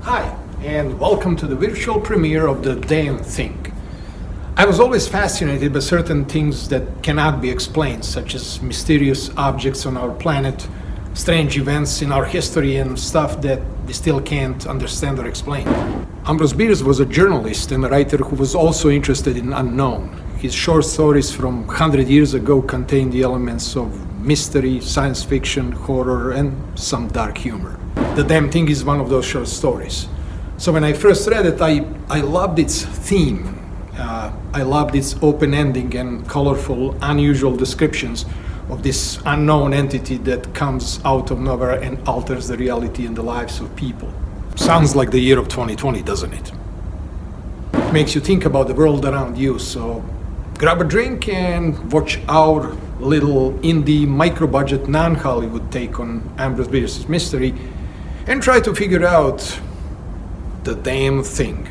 Hi, and welcome to the virtual premiere of The Damn Thing. I was always fascinated by certain things that cannot be explained, such as mysterious objects on our planet, strange events in our history, and stuff that we still can't understand or explain. Ambrose Bierce was a journalist and a writer who was also interested in unknown. His short stories from 100 years ago contain the elements of mystery, science fiction, horror, and some dark humor. The Damn Thing is one of those short stories. So when I first read it, I loved its theme. I loved its open ending and colorful, unusual descriptions of this unknown entity that comes out of nowhere and alters the reality and the lives of people. Sounds like the year of 2020, doesn't it? It makes you think about the world around you, so grab a drink and watch our little indie, micro-budget, non-Hollywood take on Ambrose Bierce's mystery and try to figure out the damn thing.